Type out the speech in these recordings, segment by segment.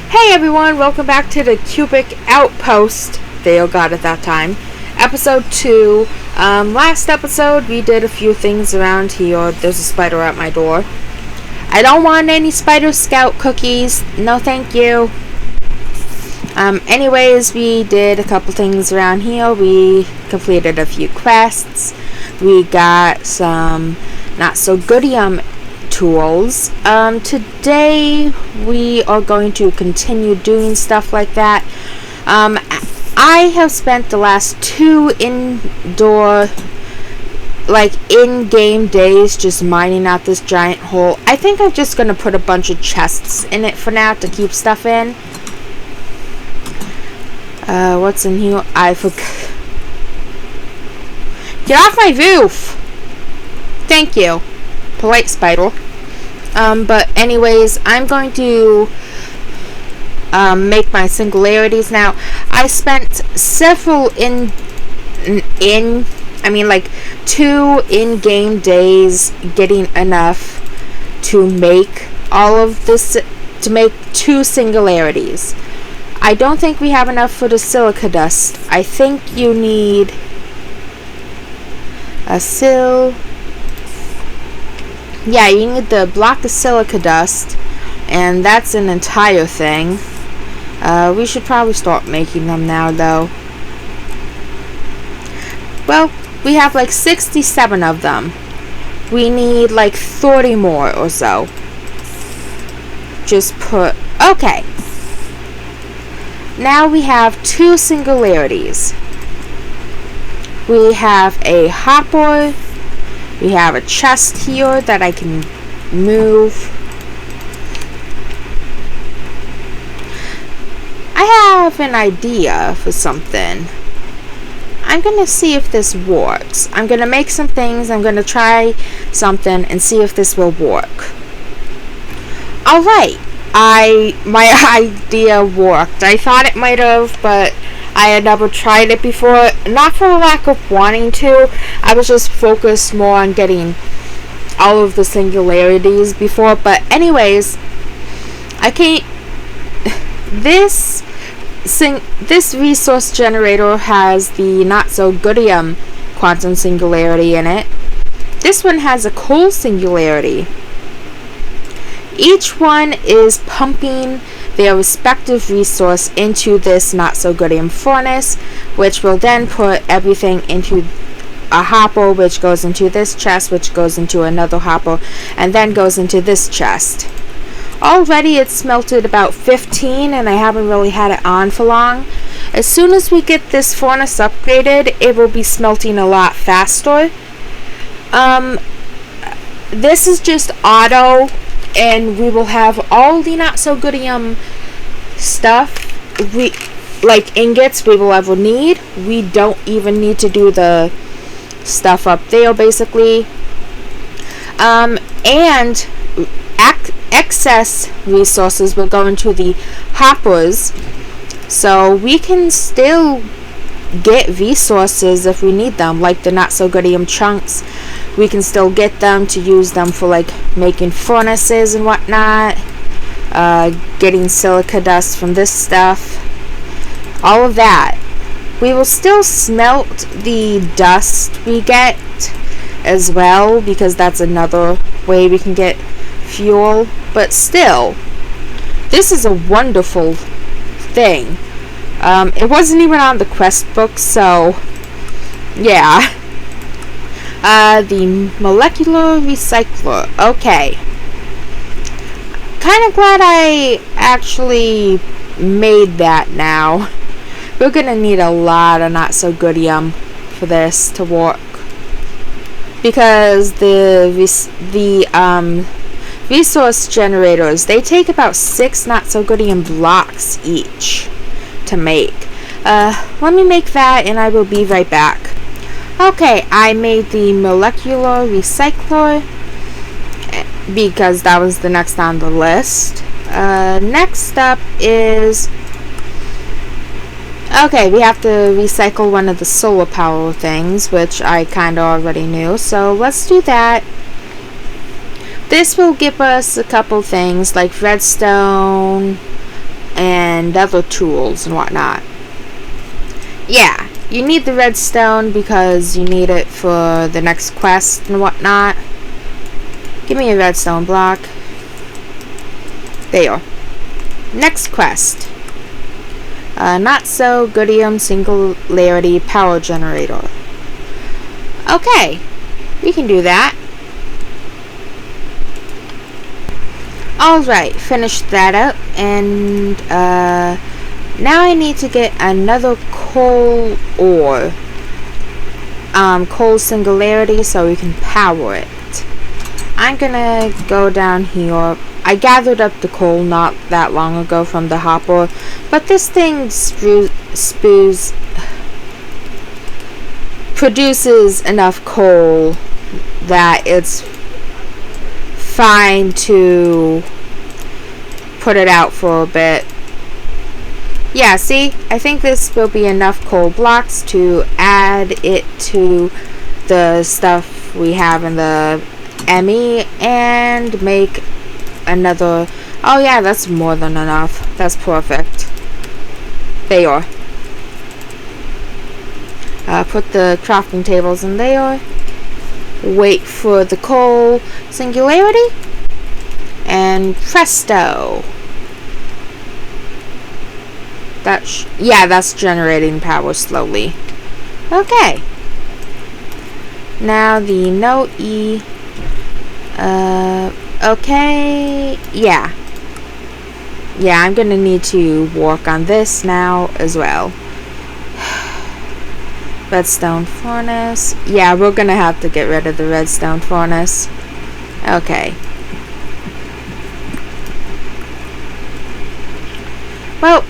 Hey everyone, welcome back to the Cubic Outpost, they all got at that time, episode 2. Last episode we did a few things around here. There's a spider at my door. I don't want any Spider Scout cookies, no thank you. Anyways, we did a couple things around here. We completed a few quests. We got some not so goodium tools. Today we are going to continue doing stuff like that. I have spent the last 2 indoor, in-game days just mining out this giant hole. I think I'm just gonna put a bunch of chests in it for now to keep stuff in. What's in here? I forgot. Get off my roof! Thank you. Polite spider. But anyways, I'm going to make my singularities now. I spent several 2 in-game days getting enough to make all of this, to make 2 singularities. I don't think we have enough for the silica dust. I think you need a yeah, you need the block of silica dust, and that's an entire thing. We should probably start making them now, though. Well, we have 67 of them. We need 30 more or so. Okay. Now we have 2 singularities. We have a hopper. We have a chest here that I can move. I have an idea for something. I'm gonna see if this works. I'm gonna make some things. I'm gonna try something and see if this will work. Alright. My idea worked. I thought it might have, but I had never tried it before. Not for lack of wanting to. I was just focused more on getting all of the singularities before. But anyways, I can't. This resource generator has the not so goodium quantum singularity in it. This one has a coal singularity. Each one is pumping their respective resource into this not so goodium furnace, which will then put everything into a hopper, which goes into this chest, which goes into another hopper, and then goes into this chest. Already it's smelted about 15, and I haven't really had it on for long. As soon as we get this furnace upgraded, it will be smelting a lot faster. This is just auto, and we will have all the not so goodium stuff, ingots, we will ever need. We don't even need to do the stuff up there, basically. And excess resources will go into the hoppers, so we can still get resources if we need them, like the not so goodium chunks. We can still get them to use them for making furnaces and whatnot, getting silica dust from this stuff, all of that. We will still smelt the dust we get as well, because that's another way we can get fuel. But still, this is a wonderful thing. It wasn't even on the quest book, so yeah. The molecular recycler. Okay. Kind of glad I actually made that now. We're gonna need a lot of not so goodium for this to work, because the resource generators, they take about 6 not so goodium blocks each to make. Let me make that and I will be right back. Okay, I made the molecular recycler because that was the next on the list. Next up is, okay, we have to recycle one of the solar power things, which I kinda already knew, so let's do that. This will give us a couple things like redstone and other tools and whatnot. Yeah, you need the redstone because you need it for the next quest and whatnot. Give me a redstone block. There you are. Next quest. Not so goodium singularity power generator. Okay, we can do that. Alright, finished that up, and now I need to get another coal ore. Coal singularity so we can power it. I'm gonna go down here. I gathered up the coal not that long ago from the hopper, but this thing produces enough coal that it's fine to put it out for a bit. Yeah, see, I think this will be enough coal blocks to add it to the stuff we have in the ME and make another. Oh yeah, that's more than enough. That's perfect. There you are. Put the crafting tables in there. Wait for the coal singularity, and presto. That's generating power slowly. Okay. Now the no E. Okay. Yeah, I'm gonna need to work on this now as well. Redstone furnace. Yeah, we're gonna have to get rid of the redstone furnace. Okay. Well,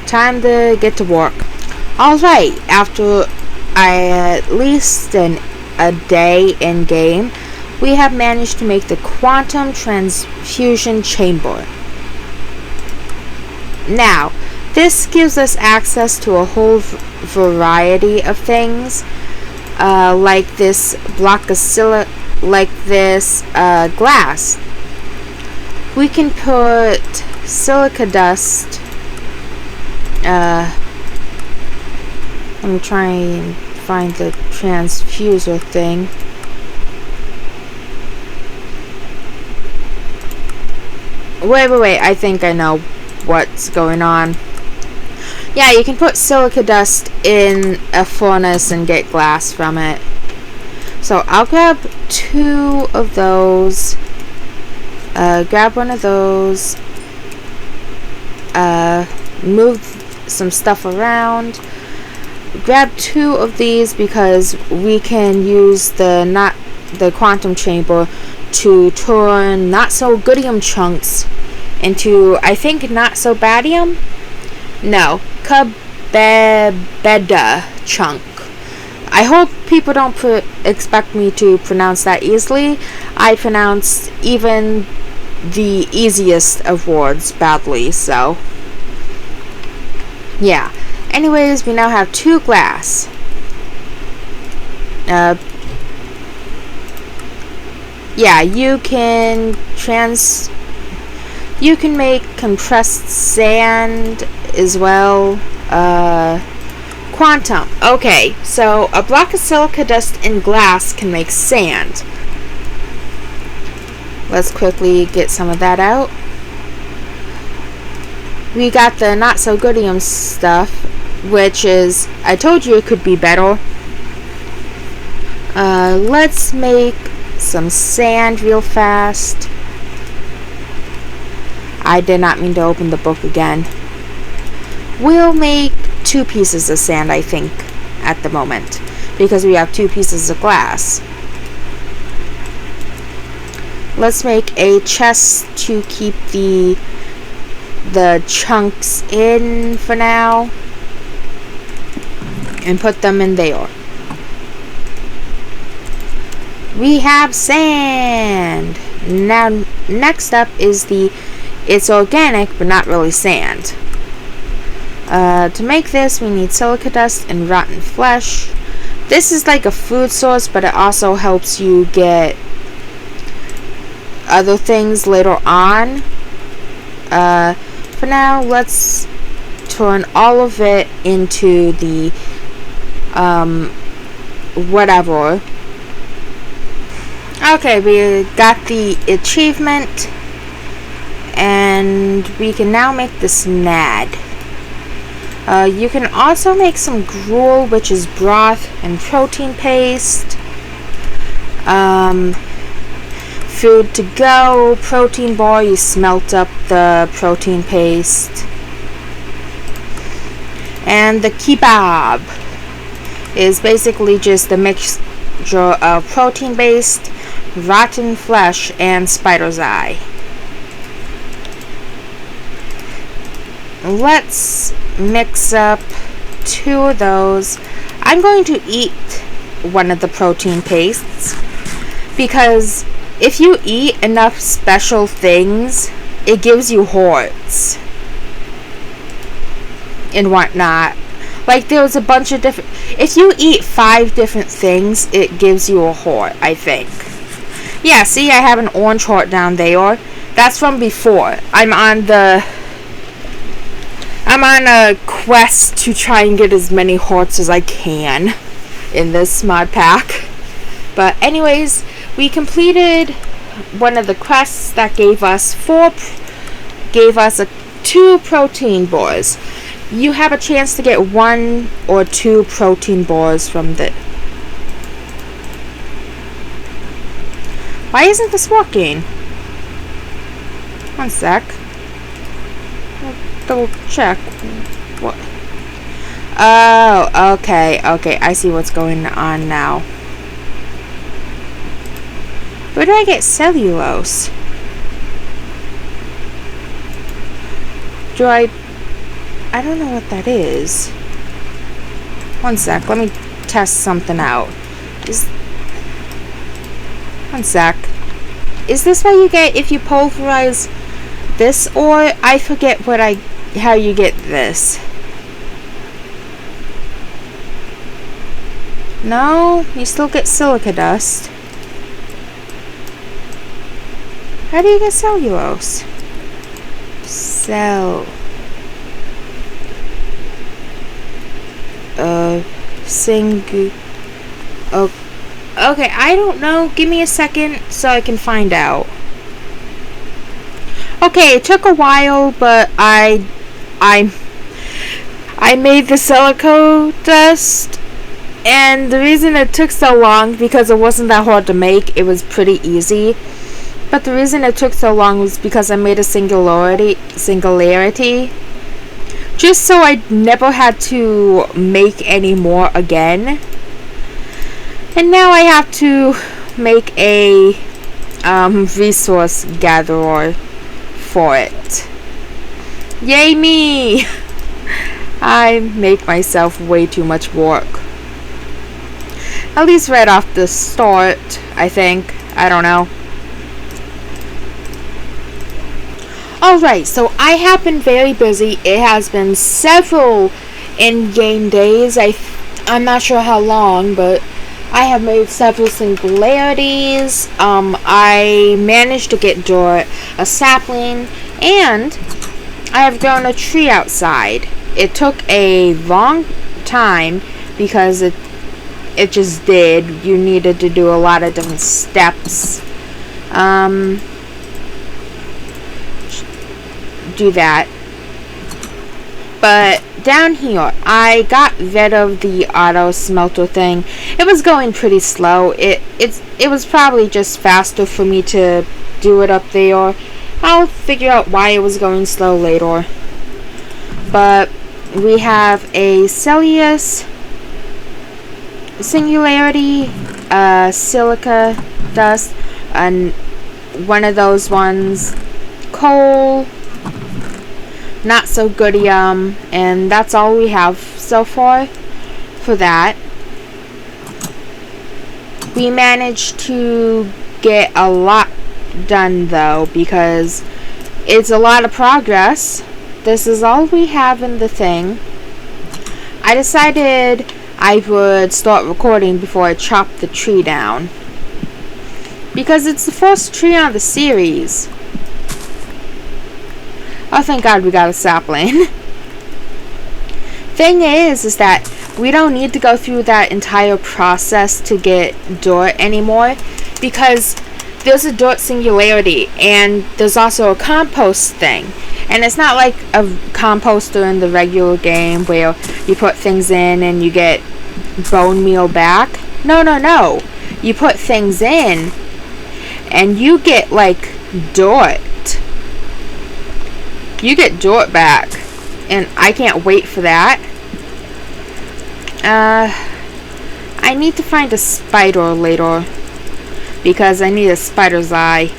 time to get to work. Alright, after at least a day in game, we have managed to make the quantum transfusion chamber. Now, this gives us access to a whole variety of things, like this block of glass. We can put silica dust. Let me try and find the transfuser thing. Wait, I think I know what's going on. Yeah, you can put silica dust in a furnace and get glass from it. So I'll grab 2 of those. Grab one of those. Move some stuff around. Grab 2 of these because we can use the quantum chamber to turn not so goodium chunks into, I think, not so badium. No, Beda chunk. I hope people don't expect me to pronounce that easily. I pronounced even the easiest of words badly, so yeah. Anyways, we now have 2 glass. Yeah, you can make compressed sand as well. Quantum. Okay, so a block of silica dust and glass can make sand. Let's quickly get some of that out. We got the not so goodium stuff, which is, I told you it could be better. Let's make some sand real fast. I did not mean to open the book again. We'll make 2 pieces of sand, I think, at the moment, because we have 2 pieces of glass. Let's make a chest to keep the chunks in for now, and put them in there. We have sand. Now, next up is it's organic, but not really sand. To make this, we need silica dust and rotten flesh. This is like a food source, but it also helps you get other things later on. For now, let's turn all of it into the whatever. Okay, we got the achievement, and we can now make this NAD. You can also make some gruel, which is broth and protein paste. Food to go, protein bar, you smelt up the protein paste. And the kebab is basically just a mixture of protein-based, rotten flesh, and spider's eye. Let's mix up 2 of those. I'm going to eat one of the protein pastes because if you eat enough special things, it gives you hearts and whatnot. Like, there's a bunch of different... If you eat 5 different things, it gives you a heart, I think. Yeah, see, I have an orange heart down there. That's from before. I'm on a quest to try and get as many hearts as I can in this mod pack. But anyways, we completed one of the quests that gave us 2 protein bars. You have a chance to get 1 or 2 protein bars from the... Why isn't this working? One sec. I'll double check. What? Oh, okay, I see what's going on now. Where do I get cellulose? I don't know what that is. One sec, let me test something out. One sec. Is this what you get if you pulverize this, or I forget how you get this? No, you still get silica dust. How do you get cellulose? Okay, I don't know. Give me a second so I can find out. Okay, it took a while, but I made the silica dust, and the reason it took so long because it wasn't that hard to make. It was pretty easy. But the reason it took so long was because I made a singularity, just so I never had to make any more again. And now I have to make a resource gatherer for it. Yay me! I make myself way too much work. At least right off the start, I think. I don't know. Alright, so I have been very busy. It has been several in-game days. I'm not sure how long, but I have made several singularities. I managed to get dirt, a sapling, and I have grown a tree outside. It took a long time because it just did. You needed to do a lot of different steps. Do that. But down here, I got rid of the auto smelter thing. It was going pretty slow. It was probably just faster for me to do it up there. I'll figure out why it was going slow later. But we have a singularity, silica dust, and one of those ones, coal, not so goodium, and that's all we have so far for that. We managed to get a lot done though, because it's a lot of progress. This is all we have in the thing. I decided I would start recording before I chop the tree down, because it's the first tree on the series. Oh, thank God we got a sapling. Thing is that we don't need to go through that entire process to get dirt anymore, because there's a dirt singularity and there's also a compost thing. And it's not like a composter in the regular game where you put things in and you get bone meal back. No. You put things in and you get like dirt. You get dirt back. And I can't wait for that. I need to find a spider later, because I need a spider's eye.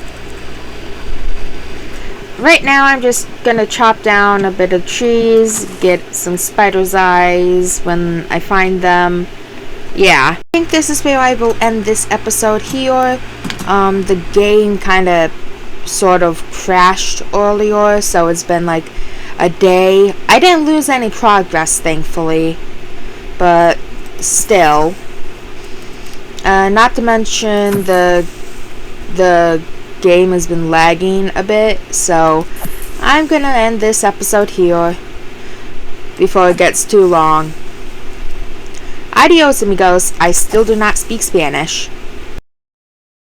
Right now I'm just gonna chop down a bit of trees, get some spider's eyes when I find them. Yeah, I think this is where I will end this episode here. The game kind of sort of crashed earlier, so it's been like a day. I didn't lose any progress, thankfully, but still. Not to mention the game has been lagging a bit, so I'm gonna end this episode here before it gets too long. Adios, amigos. I still do not speak Spanish.